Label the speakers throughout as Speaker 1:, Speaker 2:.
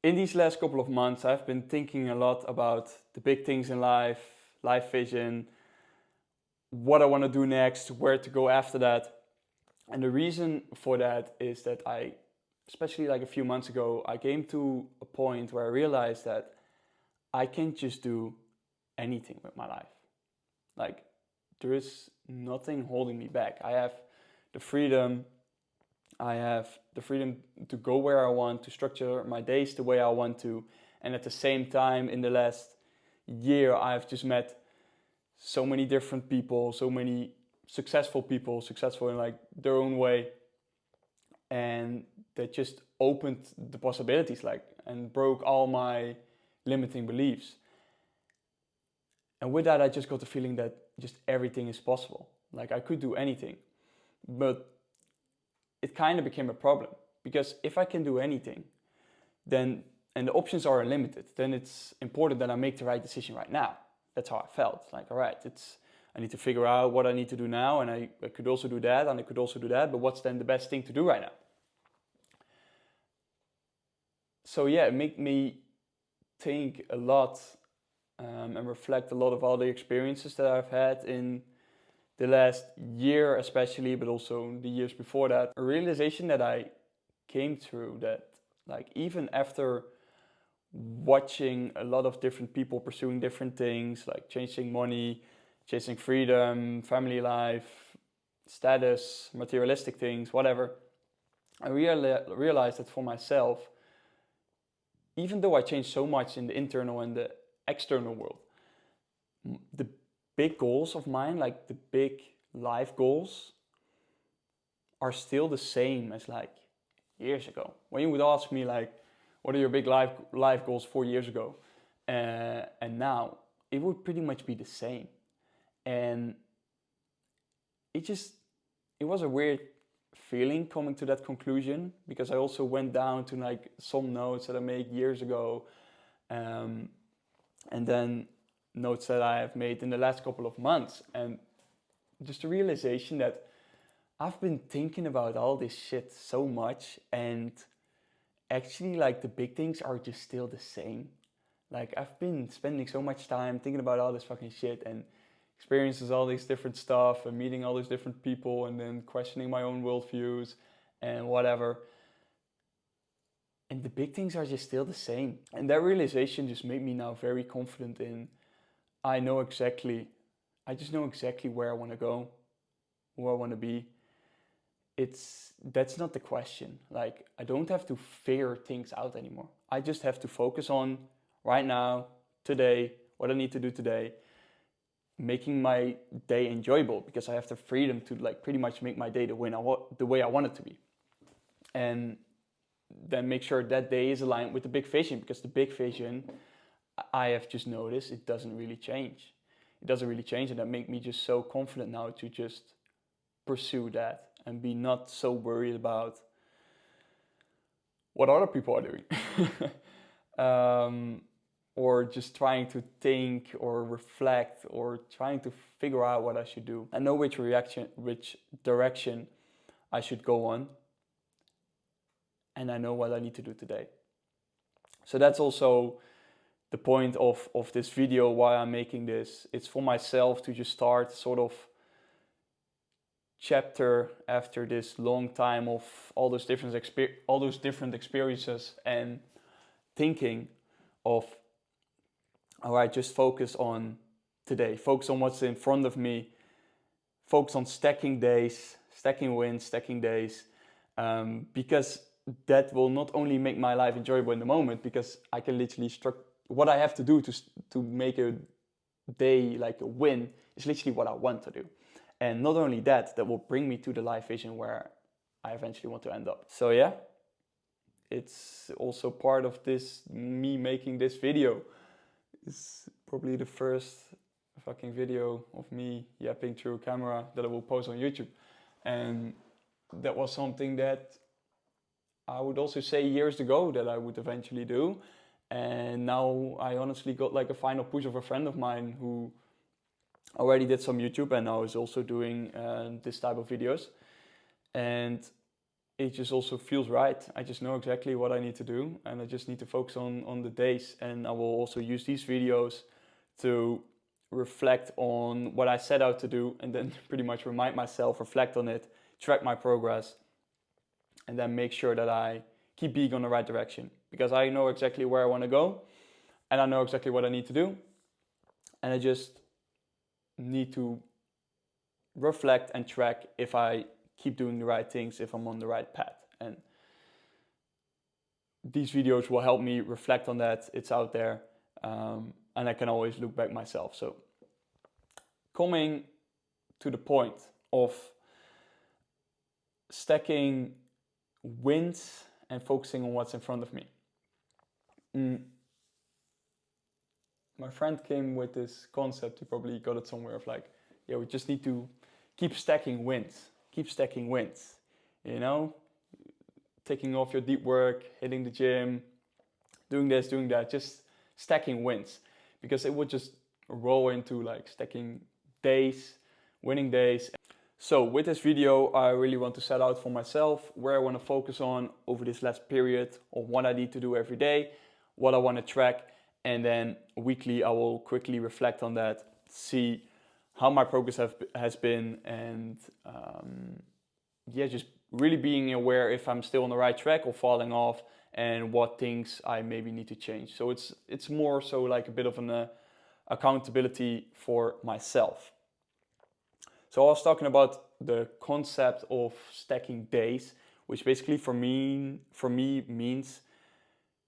Speaker 1: In these last couple of months, I've been thinking a lot about the big things in life, life vision, what I want to do next, where to go after that. And the reason for that is that especially like a few months ago, I came to a point where I realized that I can't just do anything with my life. Like, there is nothing holding me back. I have the freedom. I have the freedom to go where I want, to structure my days the way I want to. And at the same time, in the last year, I've just met so many different people, so many successful people, successful in like their own way. And that just opened the possibilities, like, and broke all my limiting beliefs. And with that, I just got the feeling that just everything is possible. Like, I could do anything. But it kind of became a problem, because if I can do anything, then, and the options are unlimited, then it's important that I make the right decision right now. That's how I felt. Like, all right, I need to figure out what I need to do now, and I could also do that, and I could also do that, but what's then the best thing to do right now? So yeah, it made me think a lot and reflect a lot of all the experiences that I've had in the last year especially, but also the years before that. A realization that I came through, that like, even after watching a lot of different people pursuing different things, like chasing money, chasing freedom, family life, status, materialistic things, whatever, I realized that for myself, even though I changed so much in the internal and the external world, the big goals of mine, like the big life goals, are still the same as like years ago. When you would ask me like, what are your big life goals 4 years ago? And now, it would pretty much be the same. And it was a weird feeling coming to that conclusion, because I also went down to like some notes that I made years ago, and then notes that I have made in the last couple of months, and just the realization that I've been thinking about all this shit so much, and actually like the big things are just still the same. Like, I've been spending so much time thinking about all this fucking shit and experiences all these different stuff and meeting all these different people and then questioning my own worldviews and whatever. And the big things are just still the same. And that realization just made me now very confident in, I just know exactly where I want to go, who I want to be. That's not the question. Like, I don't have to figure things out anymore. I just have to focus on right now, today, what I need to do today, making my day enjoyable, because I have the freedom to like pretty much make my day the way I want it to be. And then make sure that day is aligned with the big vision, because the big vision, I have just noticed, it doesn't really change. It doesn't really change, and that makes me just so confident now to just pursue that and be not so worried about what other people are doing. Or just trying to think or reflect or trying to figure out what I should do. I know which direction I should go on, and I know what I need to do today. So that's also the point of this video, why I'm making this. It's for myself to just start sort of chapter after this long time of all those different experiences, and thinking of, all right, just focus on today, focus on what's in front of me, focus on stacking days, stacking wins, stacking days, because that will not only make my life enjoyable in the moment, because I can literally what I have to do to make a day like a win is literally what I want to do. And not only that, that will bring me to the life vision where I eventually want to end up. So yeah, it's also part of this, me making this video. It's probably the first fucking video of me yapping through a camera that I will post on YouTube. And that was something that I would also say years ago that I would eventually do. And now I honestly got like a final push of a friend of mine who already did some YouTube and now is also doing this type of videos. And it just also feels right. I just know exactly what I need to do, and I just need to focus on the days. And I will also use these videos to reflect on what I set out to do, and then pretty much remind myself, reflect on it, track my progress, and then make sure that I keep being on the right direction, because I know exactly where I want to go, and I know exactly what I need to do, and I just need to reflect and track if I keep doing the right things, if I'm on the right path. And these videos will help me reflect on that. It's out there, and I can always look back myself. So coming to the point of stacking wins and focusing on what's in front of me. My friend came with this concept, he probably got it somewhere, of like, yeah, we just need to keep stacking wins, you know, taking off your deep work, hitting the gym, doing this, doing that, just stacking wins, because it would just roll into like stacking days, winning days. So with this video, I really want to set out for myself where I want to focus on over this last period, or what I need to do every day, what I want to track, and then weekly I will quickly reflect on that, see how my progress has been, and just really being aware if I'm still on the right track or falling off, and what things I maybe need to change. So it's more so like a bit of an accountability for myself. So I was talking about the concept of stacking days, which basically for me means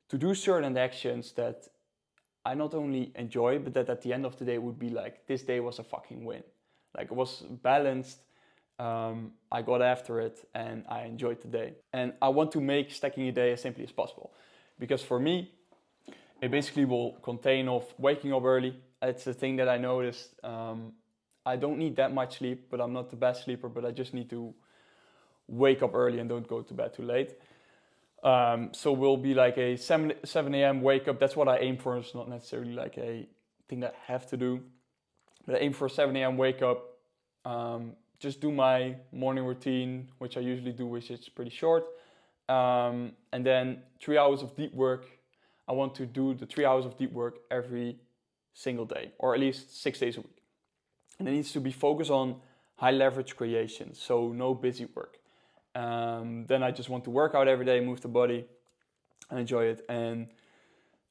Speaker 1: to do certain actions that I not only enjoy, but that at the end of the day would be like, this day was a fucking win. Like, it was balanced, I got after it, and I enjoyed the day. And I want to make stacking a day as simply as possible. Because for me, it basically will contain of waking up early. It's a thing that I noticed. I don't need that much sleep, but I'm not the best sleeper, but I just need to wake up early and don't go to bed too late. So we'll be like a 7 a.m. wake up. That's what I aim for. It's not necessarily like a thing that I have to do, but I aim for a 7 a.m. wake up. Just do my morning routine, which I usually do, which is pretty short. And then 3 hours of deep work. I want to do the 3 hours of deep work every single day, or at least 6 days a week. And it needs to be focused on high leverage creation, so no busy work. Then I just want to work out every day, move the body, and enjoy it. And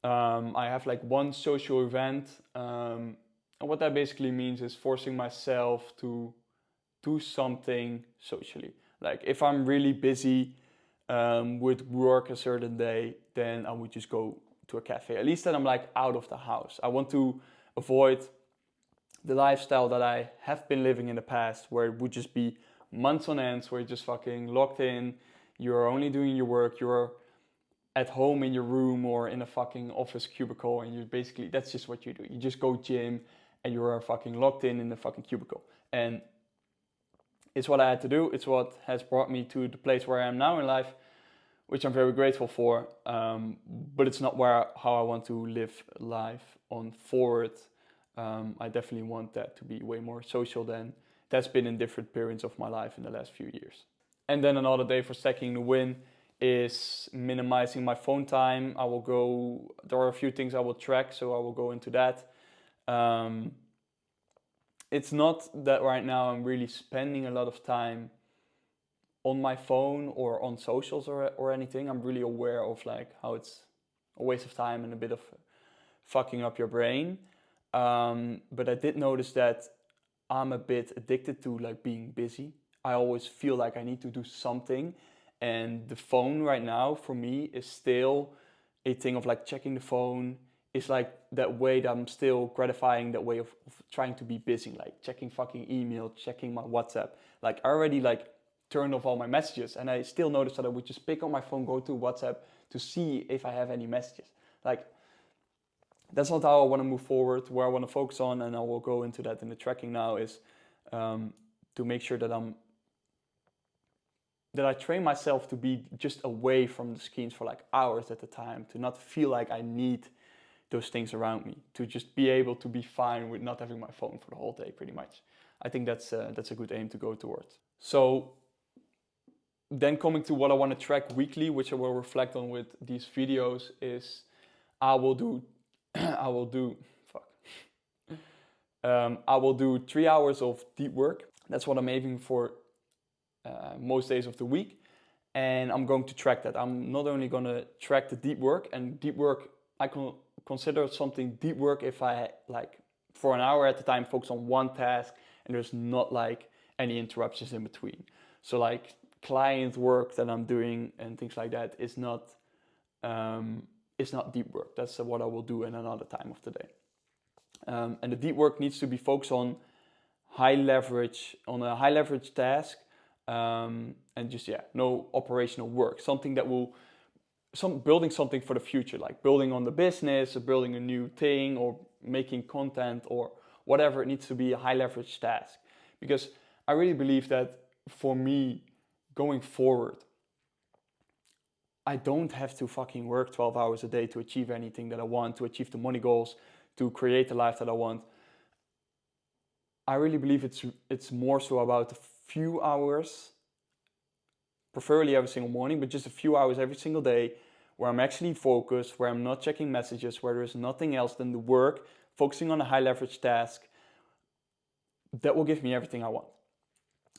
Speaker 1: I have like one social event. And what that basically means is forcing myself to do something socially. Like if I'm really busy with work a certain day, then I would just go to a cafe. At least then I'm like out of the house. I want to avoid the lifestyle that I have been living in the past, where it would just be months on ends, where you're just fucking locked in, you're only doing your work, you're at home in your room or in a fucking office cubicle, and you basically, that's just what you do. You just go gym and you're fucking locked in the fucking cubicle. And it's what I had to do. It's what has brought me to the place where I am now in life, which I'm very grateful for. But it's not how I want to live life on forward. I definitely want that to be way more social than that's been in different periods of my life in the last few years. And then another day for stacking the win is minimizing my phone time. There are a few things I will track, so I will go into that. It's not that right now I'm really spending a lot of time on my phone or on socials or anything. I'm really aware of like how it's a waste of time and a bit of fucking up your brain. But I did notice that I'm a bit addicted to like being busy. I always feel like I need to do something, and the phone right now for me is still a thing of like checking the phone. It's like that way that I'm still gratifying that way of trying to be busy, like checking fucking email, checking my WhatsApp. Like I already like turned off all my messages, and I still noticed that I would just pick up my phone, go to WhatsApp to see if I have any messages. Like, that's not how I want to move forward. Where I want to focus on, and I will go into that in the tracking now, is to make sure that I train myself to be just away from the screens for like hours at a time, to not feel like I need those things around me, to just be able to be fine with not having my phone for the whole day, pretty much. I think that's a good aim to go towards. So then coming to what I want to track weekly, which I will reflect on with these videos, is I will do I will do fuck. I will do 3 hours of deep work. That's what I'm aiming for most days of the week. And I'm going to track that. I'm not only going to track the deep work, and deep work, I can consider something deep work if I like for an hour at a time focus on one task and there's not like any interruptions in between. So like client work that I'm doing and things like that is not deep work. That's what I will do in another time of the day. And the deep work needs to be focused on a high leverage task, and just no operational work. Something that will building something for the future, like building on the business or building a new thing or making content or whatever. It needs to be a high leverage task, because I really believe that for me going forward, I don't have to fucking work 12 hours a day to achieve anything that I want, to achieve the money goals, to create the life that I want. I really believe it's more so about a few hours, preferably every single morning, but just a few hours every single day where I'm actually focused, where I'm not checking messages, where there's nothing else than the work, focusing on a high leverage task. That will give me everything I want.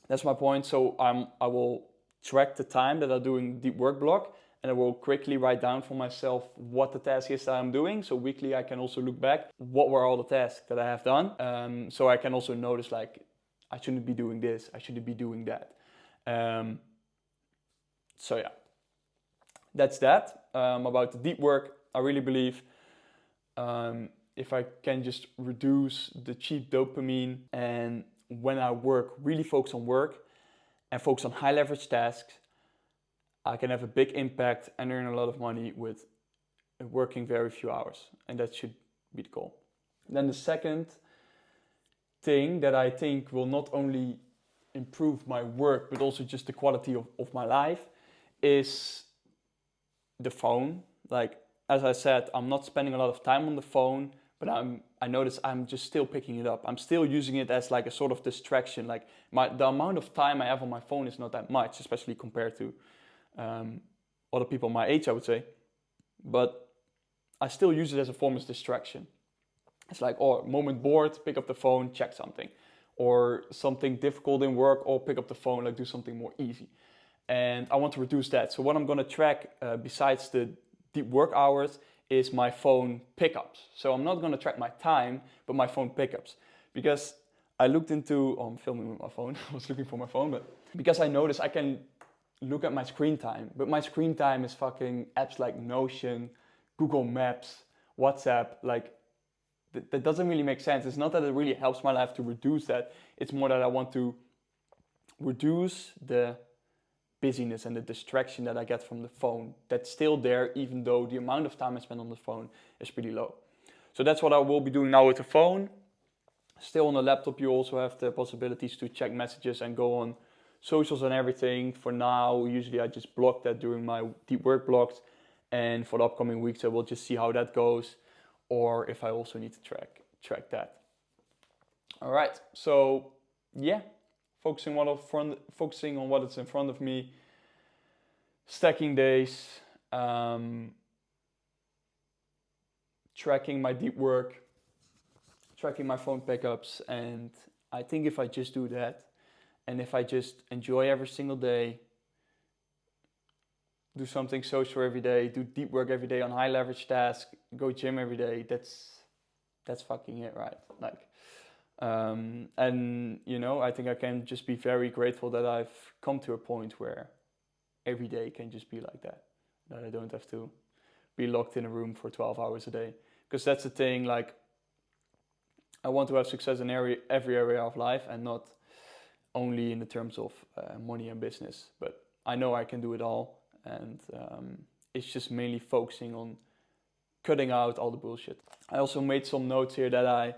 Speaker 1: That's my point. So I will track the time that I'm doing deep work block, and I will quickly write down for myself what the task is that I'm doing. So weekly I can also look back, what were all the tasks that I have done. So I can also notice like, I shouldn't be doing this, I shouldn't be doing that. So yeah, that's that. About the deep work, I really believe if I can just reduce the cheap dopamine, and when I work, really focus on work and focus on high leverage tasks, I can have a big impact and earn a lot of money with working very few hours. And that should be the goal. Then the second thing that I think will not only improve my work, but also just the quality of my life, is the phone. Like, as I said, I'm not spending a lot of time on the phone, but I notice I'm just still picking it up. I'm still using it as like a sort of distraction. Like the amount of time I have on my phone is not that much, especially compared to other people my age, I would say. But I still use it as a form of distraction. It's like, moment bored, pick up the phone, check something. Or something difficult in work, or pick up the phone, like do something more easy. And I want to reduce that. So what I'm going to track, besides the deep work hours, is my phone pickups. So I'm not going to track my time, but my phone pickups. Because I looked into, I'm filming with my phone, I was looking for my phone, but because I noticed I can look at my screen time, but my screen time is fucking apps like Notion, Google Maps, WhatsApp, like that doesn't really make sense. It's not that it really helps my life to reduce that. It's more that I want to reduce the busyness and the distraction that I get from the phone. That's still there, even though the amount of time I spend on the phone is pretty low. So that's what I will be doing now with the phone. Still on the laptop, you also have the possibilities to check messages and go on socials and everything. For now, usually I just block that during my deep work blocks. And for the upcoming weeks, I will just see how that goes, or if I also need to track that. All right, so yeah, focusing on what is in front of me, stacking days, tracking my deep work, tracking my phone pickups, and I think if I just do that, and if I just enjoy every single day, do something social every day, do deep work every day on high leverage tasks, go gym every day, that's fucking it, right? Like, and you know, I think I can just be very grateful that I've come to a point where every day can just be like that I don't have to be locked in a room for 12 hours a day. Because that's the thing, like, I want to have success in every area of life, and not only in the terms of money and business, but I know I can do it all. And it's just mainly focusing on cutting out all the bullshit. I also made some notes here that I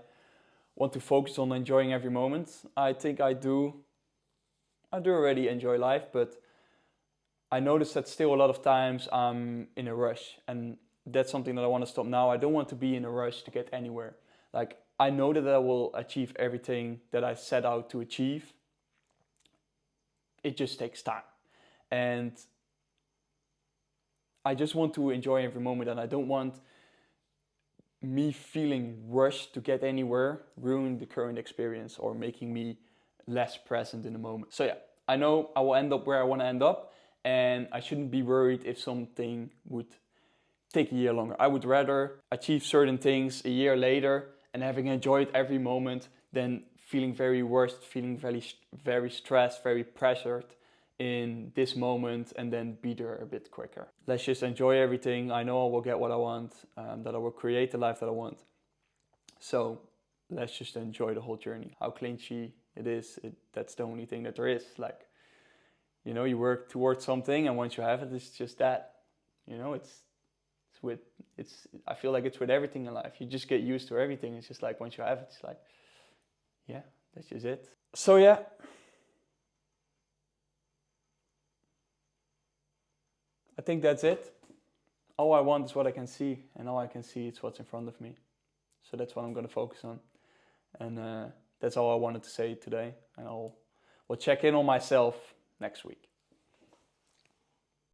Speaker 1: want to focus on enjoying every moment. I think I do already enjoy life, but I notice that still a lot of times I'm in a rush, and that's something that I want to stop now. I don't want to be in a rush to get anywhere. Like, I know that I will achieve everything that I set out to achieve. It just takes time. And I just want to enjoy every moment, and I don't want me feeling rushed to get anywhere ruin the current experience or making me less present in the moment. So yeah, I know I will end up where I want to end up, and I shouldn't be worried if something would take a year longer. I would rather achieve certain things a year later and having enjoyed every moment than feeling very rushed, feeling very stressed, very pressured in this moment and then be there a bit quicker. Let's just enjoy everything. I know I will get what I want, that I will create the life that I want. So let's just enjoy the whole journey. How clinchy it is, that's the only thing that there is. Like, you know, you work towards something and once you have it, it's just that. You know, I feel like it's with everything in life. You just get used to everything. It's just like once you have it, it's like, yeah, that's just it. So yeah. I think that's it. All I want is what I can see, and all I can see is what's in front of me. So that's what I'm going to focus on. And that's all I wanted to say today. And we'll check in on myself next week.